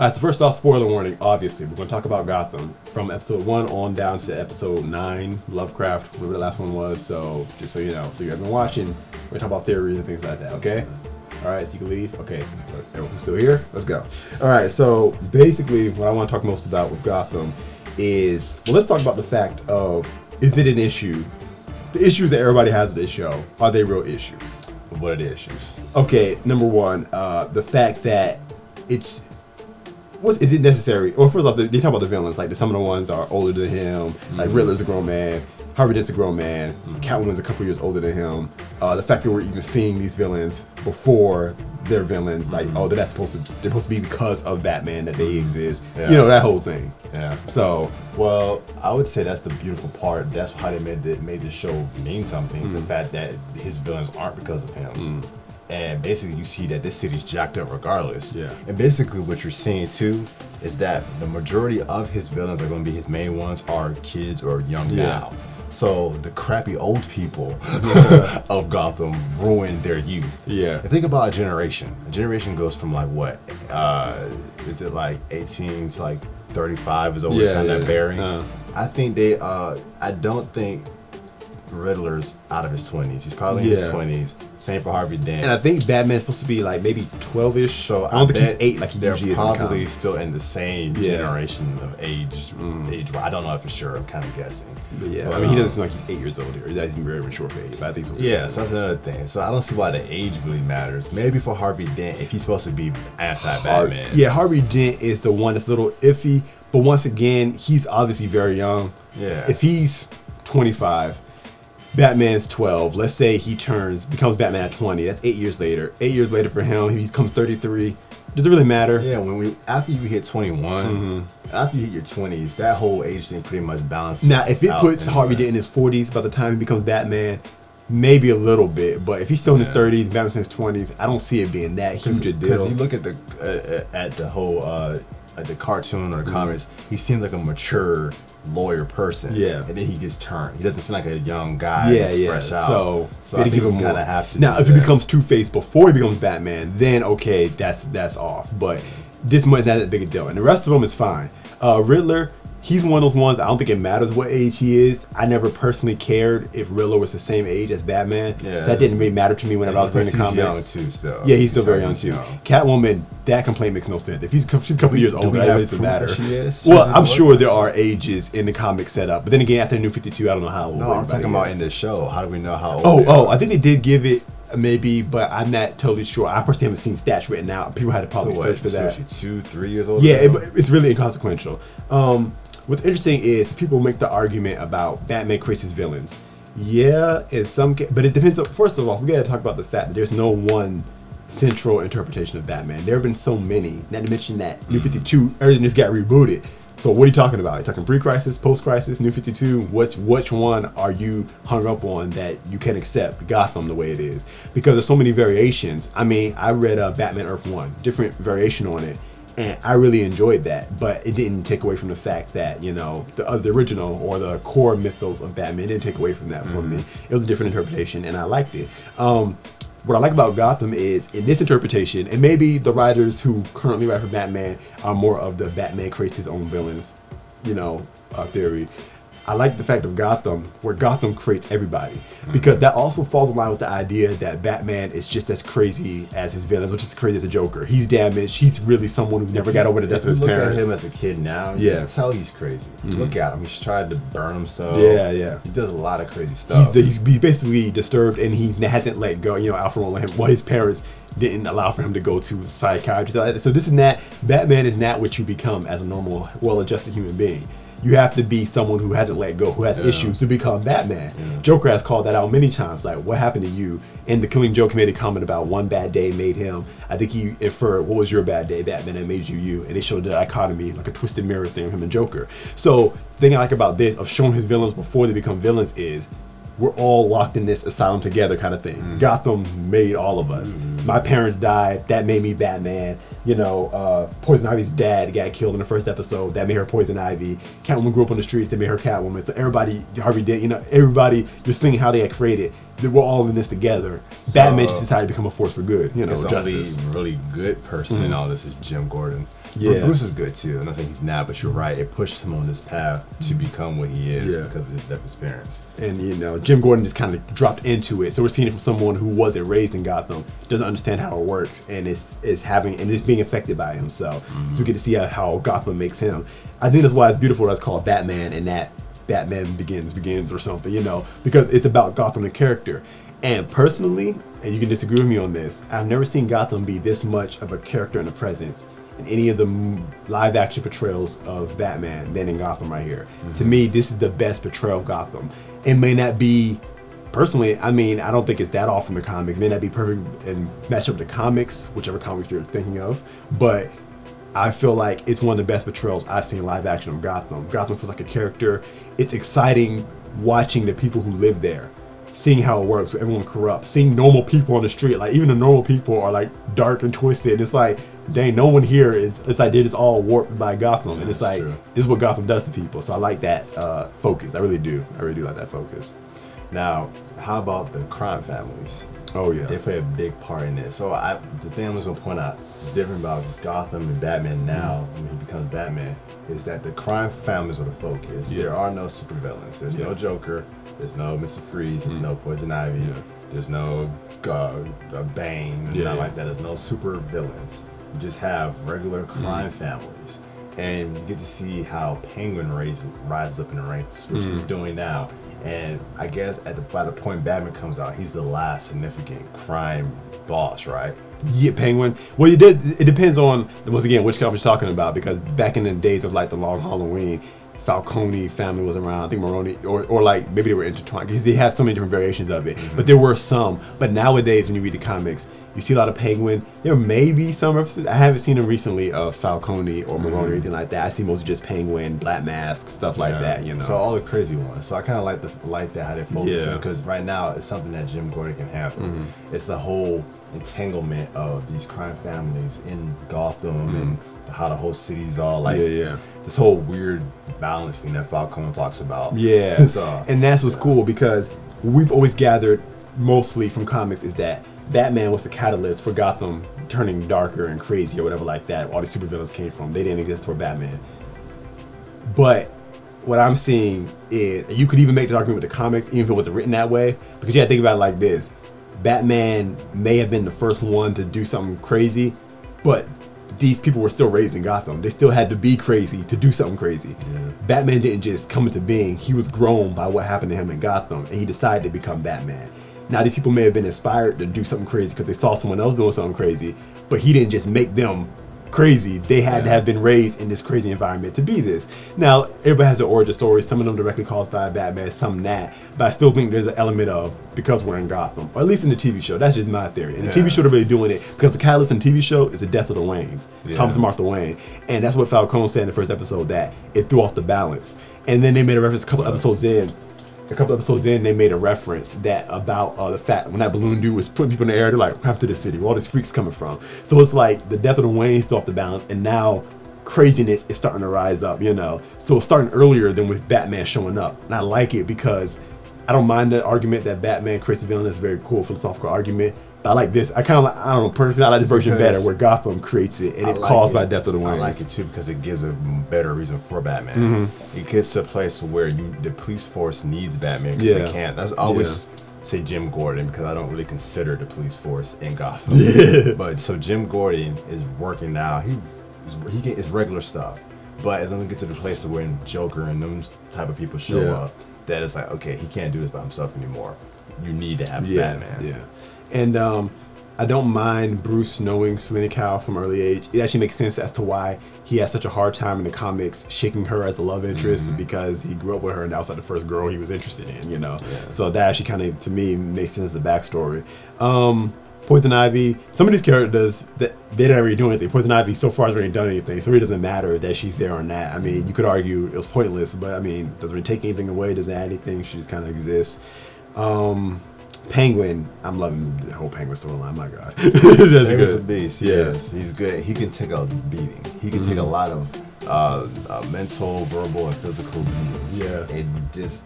Alright, so first off, spoiler warning, obviously. We're going to talk about Gotham from episode 1 on down to episode 9, Lovecraft, whatever the last one was. So, just so you know. So you guys been watching, we're going to talk about theories and things like that, okay? Alright, so you can leave. Okay, everyone's still here? Let's go. Alright, so basically what I want to talk most about with Gotham is, well, let's talk about the fact of, is it an issue? The issues that everybody has with this show, are they real issues? What are the issues? Okay, number one, the fact that is it necessary? Well, first off, they talk about the villains. Like some of the ones are older than him. Like Riddler's a grown man. Harvey Dent's a grown man. Catwoman's a couple years older than him. The fact that we're even seeing these villains before they're villains, like they're supposed to be because of Batman that they exist. Yeah. You know, that whole thing. Yeah. So, well, I would say that's the beautiful part. That's how they made the show mean something. The fact that his villains aren't because of him. And basically you see that this city's jacked up regardless. Yeah. And basically what you're seeing too is that the majority of his villains are going to be his main ones are kids or young now. So the crappy old people of Gotham ruined their youth. Yeah. And think about a generation. A generation goes from like what? Is it like 18 to like 35 is always kind of that bearing? I think I don't think Riddler's out of his 20s. He's probably in his 20s. Same for Harvey Dent. And I think Batman's supposed to be like maybe 12-ish. So I don't think he's 8 like he they're usually is in the probably comics. still in the same generation of age. I don't know for sure. I'm kind of guessing. But yeah, I mean, he doesn't seem like he's 8 years old here. He's even very mature for age. But I think so. Yeah, so that's another thing. So I don't see why the age really matters. Maybe for Harvey Dent, if he's supposed to be anti-Batman. Yeah, Harvey Dent is the one that's a little iffy. But once again, he's obviously very young. Yeah. If he's 25, Batman's 12. Let's say he becomes Batman at 20. That's 8 years later. 8 years later for him, he becomes 33. Does it really matter? Yeah, after you hit 21, after you hit your 20s, that whole age thing pretty much balances. Now, if it puts anyway. Harvey Dent in his 40s by the time he becomes Batman, maybe a little bit. But if he's still in his 30s, Batman's in his 20s, I don't see it being that huge a deal. Because you look at the whole at the cartoon or the comics, he seems like a mature lawyer person. Yeah. And then he gets turned. He doesn't seem like a young guy. Fresh out. So I think we kind of have to. Now, if he becomes Two-Face before he becomes Batman, then okay, that's off. But this much not that big a deal, and the rest of them is fine. Riddler, he's one of those ones. I don't think it matters what age he is. I never personally cared if Riddler was the same age as Batman. Yeah, so that didn't really matter to me whenever I was reading the comics. He's young too, still. Yeah, he's still very young too. Catwoman, that complaint makes no sense. If she's a couple years older, that really doesn't matter. She is? Well, I'm sure there are ages in the comic setup, but then again, after New 52, I don't know how old. No, I'm talking about is. in the show. How do we know how old? I think they did give it. Maybe, but I'm not totally sure. I personally haven't seen stats written out. People had to probably search for that. So 2, 3 years old? Yeah, it's really inconsequential. What's interesting is people make the argument about Batman creates his villains. Yeah, in some case, but it depends. First of all, we gotta talk about the fact that there's no one central interpretation of Batman. There have been so many. Not to mention that New 52, everything just got rebooted. So what are you talking about? Are you talking pre-crisis, post-crisis, New 52? Which one are you hung up on that you can accept Gotham the way it is? Because there's so many variations. I mean, I read Batman Earth 1, different variation on it, and I really enjoyed that. But it didn't take away from the fact that, you know, the original or the core mythos of Batman didn't take away from that for me. It was a different interpretation, and I liked it. What I like about Gotham is, in this interpretation, and maybe the writers who currently write for Batman are more of the Batman creates his own villains, theory. I like the fact of Gotham, where Gotham creates everybody, because that also falls in line with the idea that Batman is just as crazy as his villains, which is crazy as a Joker. He's damaged. He's really someone who never got over the death of his parents. Look at him as a kid now. You can tell he's crazy. Look at him. He's tried to burn himself. Yeah. He does a lot of crazy stuff. He's basically disturbed, and he hasn't let go. You know, Alfred won't let him. Well, his parents didn't allow for him to go to psychiatrists. So this is not, Batman is not what you become as a normal, well-adjusted human being. You have to be someone who hasn't let go, who has issues to become Batman. Joker has called that out many times, like, what happened to you? And the Killing Joke made a comment about one bad day made him. I think he inferred, what was your bad day, Batman, that made you you? And they showed the dichotomy, like a twisted mirror thing of him and Joker. So the thing I like about this, of showing his villains before they become villains, is we're all locked in this asylum together kind of thing. Gotham made all of us. My parents died, that made me Batman. You know, Poison Ivy's dad got killed in the first episode, that made her Poison Ivy. Catwoman grew up on the streets, that made her Catwoman. So everybody, Harvey Dent, you know, everybody, you're seeing how they had created. we're all in this together. So, Batman just decided to become a force for good, you know, justice. The only really good person in all this is Jim Gordon. Yeah. Bruce is good too, and I think he's not, but you're right. It pushed him on this path to become what he is because of his death experience. And, you know, Jim Gordon just kind of dropped into it. So we're seeing it from someone who wasn't raised in Gotham, doesn't understand how it works, and is being affected by it himself. So we get to see how Gotham makes him. I think that's why it's beautiful that's called Batman, and that Batman Begins or something, you know, because it's about Gotham the character. And personally, and you can disagree with me on this, I've never seen Gotham be this much of a character and a presence in any of the live action portrayals of Batman than in Gotham right here. To me, this is the best portrayal of Gotham. It may not be, personally, I mean, I don't think it's that off from the comics. It may not be perfect and match up with the comics, whichever comics you're thinking of, but I feel like it's one of the best portrayals I've seen live action of Gotham. Gotham feels like a character. It's exciting watching the people who live there, seeing how it works with everyone corrupt, seeing normal people on the street. Like, even the normal people are like dark and twisted. And it's like, dang, no one here is, it's like they're just all warped by Gotham. And it's like, this is what Gotham does to people. So I like that focus. I really do like that focus. Now, how about the crime families? Oh yeah, they play a big part in this. So the thing I was gonna point out is different about Gotham and Batman now when he becomes Batman is that the crime families are the focus. There are no supervillains. There's no Joker. There's no Mr. Freeze. There's no Poison Ivy. There's no Bane. Not like that. There's no super villains. You just have regular crime families, and you get to see how Penguin rises up in the ranks, which he's doing now. And I guess by the point Batman comes out, he's the last significant crime boss, right? Yeah, Penguin. Well, it depends on, once again, which comic you're talking about, because back in the days of like the Long Halloween, Falcone family was around. I think Maroni, or like maybe they were intertwined because they have so many different variations of it. But there were some. But nowadays, when you read the comics, you see a lot of Penguin. There may be some references. I haven't seen them recently of Falcone or Maroni or anything like that. I see mostly just Penguin, Black Mask, stuff like that. You know. So all the crazy ones. So I kind of like that how they focus because right now it's something that Jim Gordon can handle. It's the whole entanglement of these crime families in Gotham and how the whole city's all like. This whole weird balance thing that Falcone talks about. So, and that's what's cool because we've always gathered mostly from comics is that Batman was the catalyst for Gotham turning darker and crazy or whatever like that. All these supervillains came from. They didn't exist for Batman. But what I'm seeing is, you could even make the argument with the comics, even if it wasn't written that way, because you gotta think about it like this. Batman may have been the first one to do something crazy, but these people were still raised in Gotham. They still had to be crazy to do something crazy. Batman didn't just come into being. He was grown by what happened to him in Gotham, and he decided to become Batman. Now, these people may have been inspired to do something crazy because they saw someone else doing something crazy, but he didn't just make them crazy. They had to have been raised in this crazy environment to be this. Now, everybody has their origin stories. Some of them directly caused by Batman, some not. But I still think there's an element of because we're in Gotham, or at least in the TV show. That's just my theory. And the TV show, they're really doing it because the catalyst in the TV show is the death of the Waynes, Thomas and Martha Wayne. And that's what Falcone said in the first episode, that it threw off the balance. And then they made a reference a couple episodes in, they made a reference that about the fact when that balloon dude was putting people in the air, they're like, what happened to the city? Where all these freaks coming from? So it's like the death of the Waynes threw off the balance, and now craziness is starting to rise up, you know? So it's starting earlier than with Batman showing up. And I like it because I don't mind the argument that Batman creates a villain. That's a very cool philosophical argument. But I like this. I kind of like, I don't know, personally, I like this version better where Gotham creates it and it's caused by death of the Waynes. I like it too because it gives a better reason for Batman. It gets to a place where the police force needs Batman because they can't. That's always say Jim Gordon because I don't really consider the police force in Gotham. But so Jim Gordon is working now. He gets regular stuff. But as long as it gets to the place where when Joker and them type of people show up, that it's like, okay, he can't do this by himself anymore. You need to have Batman. And I don't mind Bruce knowing Selena Kyle from early age. It actually makes sense as to why he has such a hard time in the comics shaking her as a love interest because he grew up with her and that was like the first girl he was interested in, you know. So that actually kind of, to me, makes sense as a backstory. Poison Ivy, some of these characters, they didn't really do anything. Poison Ivy so far has already done anything, so it doesn't matter that she's there or not. I mean, you could argue it was pointless, but I mean, doesn't really take anything away, doesn't add anything, she just kind of exists. Penguin, I'm loving the whole Penguin storyline. My God, Penguin's a beast. Yes, he's good. He can take a beating. He can take a lot of mental, verbal, and physical beatings. And just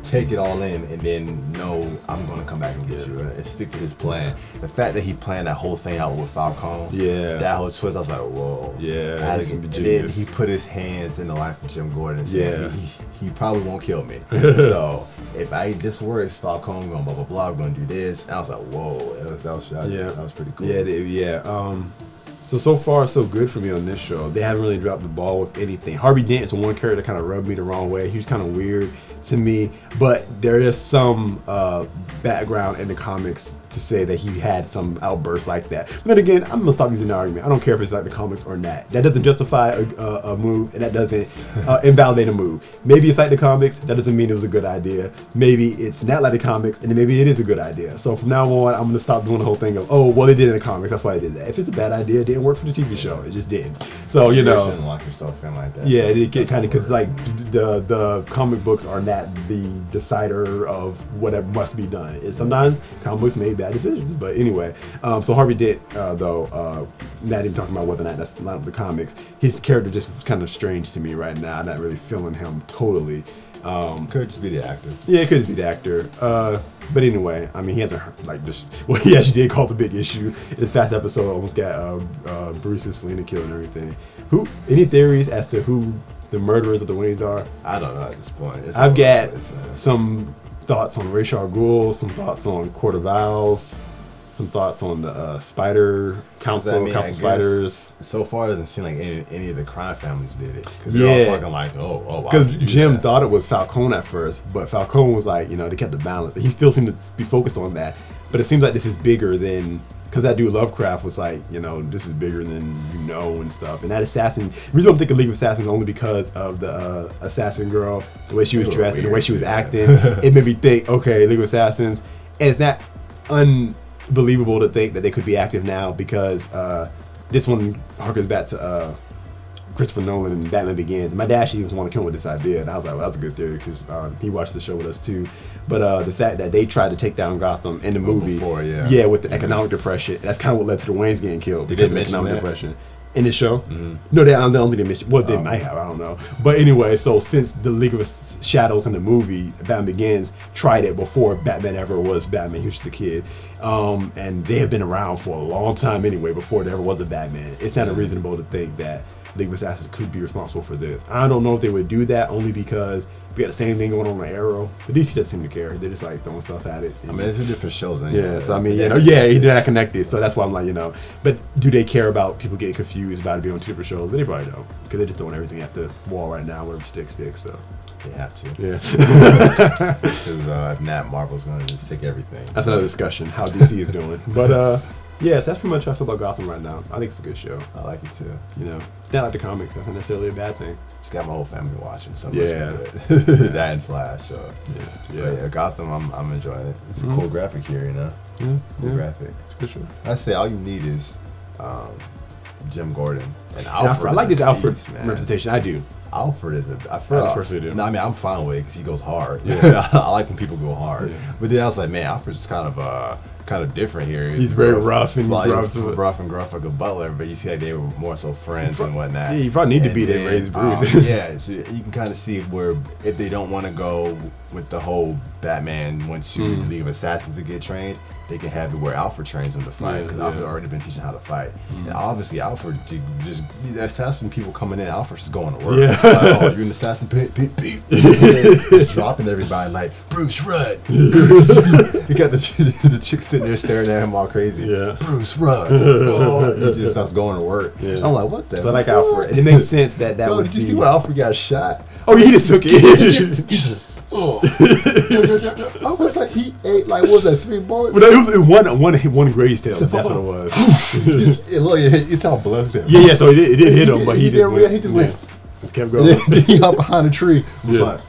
take it all in and then know I'm gonna come back and get you and stick to his plan. The fact that he planned that whole thing out with Falcone, that whole twist, I was like, whoa. And then he put his hands in the life of Jim Gordon and said, he probably won't kill me. So if this works, Falcone going blah blah blah, I'm gonna do this. And I was like, whoa, that was pretty cool. So far so good for me on this show. They haven't really dropped the ball with anything. Harvey Dent is one character that kind of rubbed me the wrong way. He was kind of weird to me, but there is some background in the comics to say that he had some outbursts like that. But then again, I'm gonna stop using the argument. I don't care if it's like the comics or not. That doesn't justify a move, and that doesn't invalidate a move. Maybe it's like the comics. That doesn't mean it was a good idea. Maybe it's not like the comics, and then maybe it is a good idea. So from now on, I'm gonna stop doing the whole thing of, oh, well, they did it in the comics. That's why they did that. If it's a bad idea, it didn't work for the TV show. It just didn't. So you shouldn't lock yourself in like that. Yeah, it get kind of because like the comic books are not the decider of whatever must be done. Sometimes comic books made bad decisions, but anyway. So Harvey Dent, though, not even talking about whether or not that's not the comics. His character just was kind of strange to me right now. I'm not really feeling him totally. Could just be the actor. Yeah, it could just be the actor. But anyway, I mean, he hasn't like this. Well, he actually did cause a big issue. This past episode almost got Bruce and Selena killed and everything. Any theories as to who the murderers of the Waynes are? I don't know at this point. I've got some thoughts on Ra's al Ghul, some thoughts on Court of Owls, some thoughts on the Spider Council, Council Spiders. So far, it doesn't seem like any of the crime families did it. Because they're all fucking like, oh, because Jim thought it was Falcone at first, but Falcone was like, they kept the balance. He still seemed to be focused on that. But it seems like this is bigger than, because that dude Lovecraft was like, this is bigger than and stuff. And that assassin, the reason I'm thinking League of Assassins only because of the assassin girl, the way she was dressed and the way she was acting. It made me think, okay, League of Assassins. And it's not unbelievable to think that they could be active now because this one harkens back to Christopher Nolan and Batman Begins. My dad actually was one to come with this idea, and I was like, well, that's a good theory because he watched the show with us too. But the fact that they tried to take down Gotham in the movie, with the economic depression, that's kind of what led to the Waynes getting killed because of economic depression. In the show? No, I don't think they mentioned. Well, they might have. I don't know. But anyway, so since the League of Shadows in the movie Batman Begins tried it before Batman ever was Batman, he was just a kid, and they have been around for a long time anyway before there ever was a Batman. It's not unreasonable to think that League of Assassins could be responsible for this. I don't know if they would do that only because we got the same thing going on with Arrow. But DC doesn't seem to care. They're just like throwing stuff at it. I mean, it's two different shows anyway. Yeah, so I mean, they're not connected. So that's why I'm like, But do they care about people getting confused about it being on two different shows? They probably don't. Because they're just throwing everything at the wall right now, whatever sticks, so. They have to. Yeah. Because if not, Marvel's going to just take everything. That's another discussion, how DC is doing. But, yes, that's pretty much how I feel about Gotham right now. I think it's a good show. I like it too. It's not like the comics, but it's not necessarily a bad thing. It's got my whole family watching, so much good. That and Flash. So yeah, Gotham, I'm enjoying it. It's a cool graphic here, Cool graphic. For sure. I say all you need is Jim Gordon and Alfred. I like this Alfred representation. I do. Alfred is I personally do. No, I mean I'm fine with it because he goes hard. Yeah, I like when people go hard. Yeah. But then I was like, man, Alfred's kind of different here. He's very rough and rough and gruff like a butler, but you see like they were more so friends and whatnot. Yeah, you probably need to be there to raise Bruce. So you can kind of see where if they don't want to go with the whole Batman wants to League of Assassins to get trained, they can have it where Alfred trains him to fight because Alfred already been teaching how to fight. And obviously Alfred just assassin people coming in, Alfred's just going to work. Yeah. Like, oh, you're an assassin, just dropping everybody like Bruce, run. You got the chick sitting there staring at him all crazy. Yeah. Bruce, run. Oh, he just starts going to work. Yeah. I'm like, what the? So I like Alfred, and it makes sense that would. Did you see where Alfred got shot? Oh, he just took it. He said, oh. I was like, he ate like, what was that, 3 bullets? Well, it was one grazed him. That's what it was. It's all blood. Yeah. So it did hit him, but he didn't. He just went. Just kept going. Then he hopped behind a tree. Like,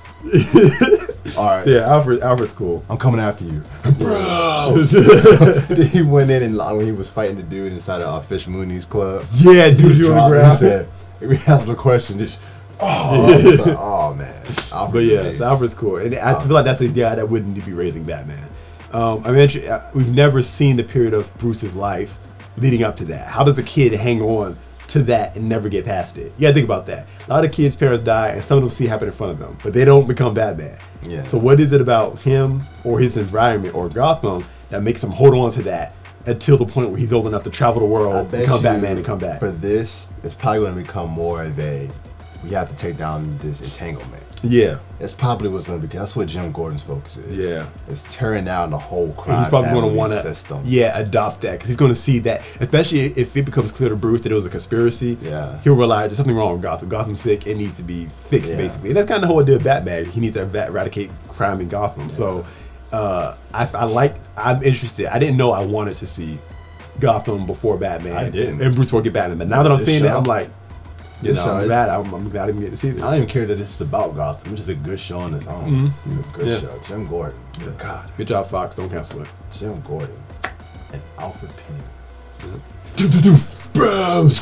all right. So yeah, Alfred's cool. I'm coming after you, bro. Then he went in and when he was fighting the dude inside of Fish Mooney's club. Yeah, dude, you on the ground. He said, if we asked him a question, just. Oh man! So Alfred's cool, and I feel like that's the guy that wouldn't be raising Batman. I mentioned we've never seen the period of Bruce's life leading up to that. How does a kid hang on to that and never get past it. You gotta think about that. A lot of kids' parents die, and some of them see it happen in front of them, but they don't become Batman. Yeah. So what is it about him or his environment or Gotham that makes him hold on to that until the point where he's old enough to travel the world, become Batman, and come back? For this, it's probably going to become more of a, we have to take down this entanglement. Yeah. It's probably what's going to be. That's what Jim Gordon's focus is. Yeah. It's tearing down the whole crime He's probably going to want system. to, adopt that, because he's going to see that, especially if it becomes clear to Bruce that it was a conspiracy. Yeah. He'll realize there's something wrong with Gotham. Gotham's sick. It needs to be fixed, basically. And that's kind of the whole idea of Batman. He needs to eradicate crime in Gotham. Yeah. So I'm interested. I didn't know I wanted to see Gotham before Batman. I didn't. And Bruce before get Batman. But now that I'm seeing it, I'm like, I'm glad I didn't get to see this. I don't even care that it's about Gotham. It's just a good show on its own. It's a good show. Jim Gordon. Yeah. God. Good job, Fox. Don't cancel it. Jim Gordon and Alfred Penny. Bros!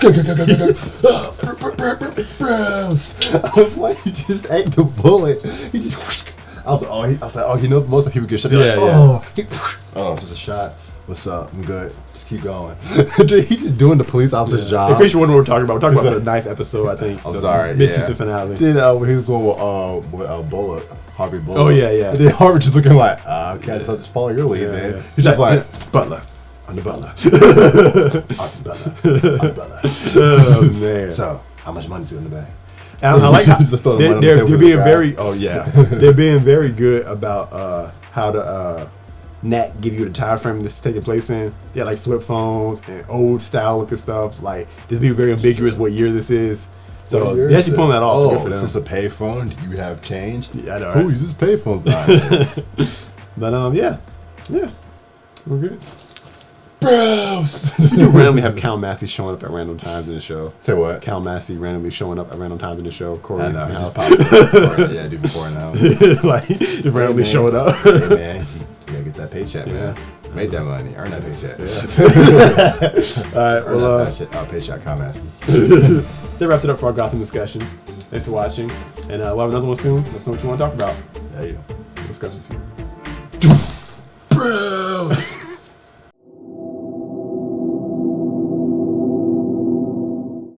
Bros! I was like, he just ate the bullet. He just. I was like, you know, most of people get shot. It's just a shot. What's up? I'm good. Just keep going. He's just doing the police officer's job. In case you wonder what we're talking about, we're talking about the 9th episode, I think. I'm sorry. Mid-season finale. Then when he was going with Bullock, Harvey Bullock. Oh, yeah. And then Harvey just looking like, okay, I just follow your lead, man. He's just like, Butler. I'm the butler. I'm the butler. Oh, man. So, how much money's in the bag? I like how they're being very, they're being very good about how to Nat give you the time frame this is taking place in. Yeah, like flip phones and old style looking stuff. Like, this leave very ambiguous what year this is. So they're actually pulling that off. So good for them. Is this a payphone? Do you have change? Yeah, I know. Who uses payphones nowadays? But we're good. Bros! You do randomly have Cal Massey showing up at random times in the show. Say what? Cal Massey randomly showing up at random times in the show. Corey, I know. He just pops up. Yeah, do before now. Like, just randomly showing up. Hey, man. You gotta get that paycheck, man. Made that money. Earn that paycheck. All right. Well, paycheck, Cal Massey. That wraps it up for our Gotham discussion. Thanks for watching. And we'll have another one soon. Let us know what you want to talk about. There you go. Discuss a few.